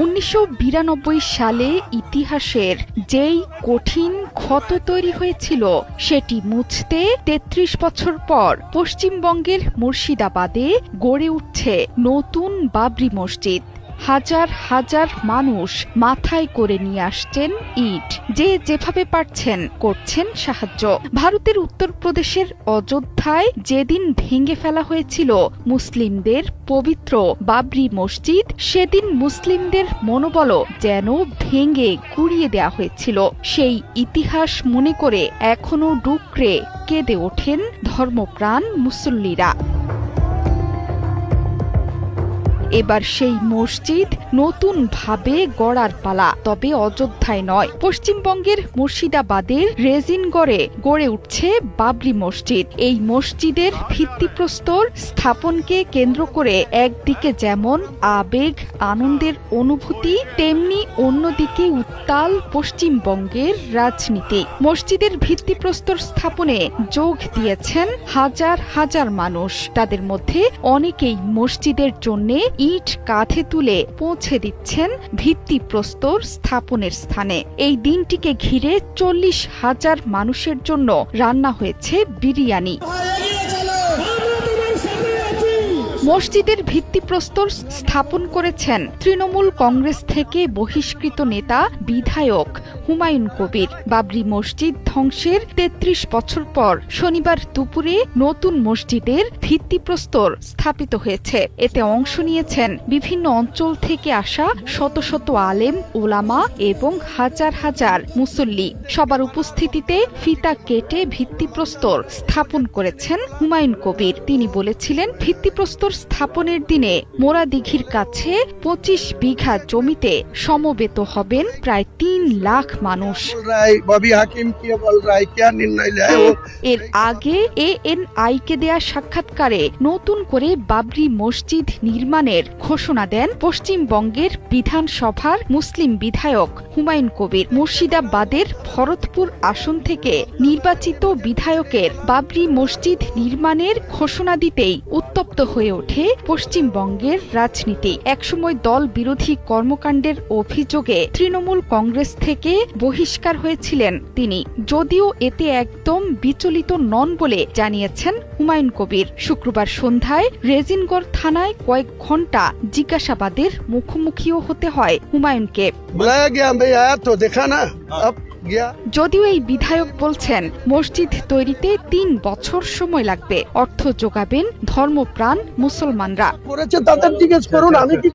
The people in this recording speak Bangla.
1992 সালে ইতিহাসের যেই কঠিন ক্ষত তৈরি হয়েছিল সেটি মুছতে ৩৩ বছর পর পশ্চিমবঙ্গের মুর্শিদাবাদে গড়ে উঠছে নতুন বাবরি মসজিদ। হাজার হাজার মানুষ মাথায় করে নিয়ে আসছেন ইট, যে যেভাবে পারছেন করছেন সাহায্য। ভারতের উত্তরপ্রদেশের অযোধ্যায় যেদিন ভেঙে ফেলা হয়েছিল মুসলিমদের পবিত্র বাবরি মসজিদ, সেদিন মুসলিমদের মনোবলও যেন ভেঙে গুঁড়িয়ে দেয়া হয়েছিল। সেই ইতিহাস মনে করে এখনো ডুকরে কেঁদে ওঠেন ধর্মপ্রাণ মুসল্লিরা। এবার সেই মসজিদ নতুন ভাবে গড়ার পালা, তবে অযোধ্যায় নয়, পশ্চিমবঙ্গের মুর্শিদাবাদের রেজিনগড়ে গড়ে উঠছে বাবরি মসজিদ। এই মসজিদের ভিত্তিপ্রস্তর স্থাপনকে কেন্দ্র করে একদিকে যেমন আবেগ আনন্দের অনুভূতি, তেমনি অন্যদিকে উত্তাল পশ্চিমবঙ্গের রাজনীতি। মসজিদের ভিত্তিপ্রস্তর স্থাপনে যোগ দিয়েছেন হাজার হাজার মানুষ। তাদের মধ্যে অনেকেই মসজিদের জন্যে ইট কাঁধে তুলে পৌঁছে দিচ্ছেন ভিত্তিপ্রস্তর স্থাপনের স্থানে। এই দিনটিকে ঘিরে ৪০,০০০ মানুষের জন্য রান্না হয়েছে বিরিয়ানি। মসজিদের ভিত্তিপ্রস্তর স্থাপন করেছেন তৃণমূল কংগ্রেস থেকে বহিষ্কৃত নেতা বিধায়ক হুমায়ুন কবির। বাবরি মসজিদ ধ্বংসের ৩৩ বছর পর শনিবার দুপুরে নতুন মসজিদের ভিত্তিপ্রস্তর স্থাপিত হয়েছে। এতে অংশ নিয়েছেন বিভিন্ন অঞ্চল থেকে আসা শত শত আলেম, ওলামা এবং হাজার হাজার মুসল্লি। সবার উপস্থিতিতে ফিতা কেটে ভিত্তিপ্রস্তর স্থাপন করেছেন হুমায়ুন কবির। তিনি বলেছিলেন, ভিত্তিপ্রস্তর স্থাপনের দিনে মোরাদিঘির কাছে ২৫ বিঘা জমিতে সমবেত হবেন প্রায় ৩ লাখ মানুষ। এর আগে এএনআইকে দেয়া সাক্ষাৎকারে নতুন করে বাবরি মসজিদ নির্মাণের ঘোষণা দেন পশ্চিমবঙ্গের বিধানসভার মুসলিম বিধায়ক হুমায়ুন কবির। মুর্শিদাবাদের ভরতপুর আসন থেকে নির্বাচিত বিধায়কের বাবরি মসজিদ নির্মাণের ঘোষণা দিতেই উত্তপ্ত হয়ে ওঠে পশ্চিমবঙ্গের রাজনীতি। একসময় দল বিরোধী কর্মকাণ্ডের অভিযোগে তৃণমূল কংগ্রেস থেকে বহিষ্কার হয়েছিলেন তিনি, যদিও এতে একদম বিচলিত নন বলে জানিয়েছেন হুমায়ুন কবির। শুক্রবার সন্ধ্যায় রেজিনগড় থানায় কয়েক ঘণ্টা জিজ্ঞাসাবাদের মুখোমুখিও হতে হয় হুমায়ুনকে। যদিও এই বিধায়ক বলছেন মসজিদ তৈরিতে ৩ বছর সময় লাগবে, অর্থ যোগাবেন ধর্মপ্রাণ মুসলমানরা।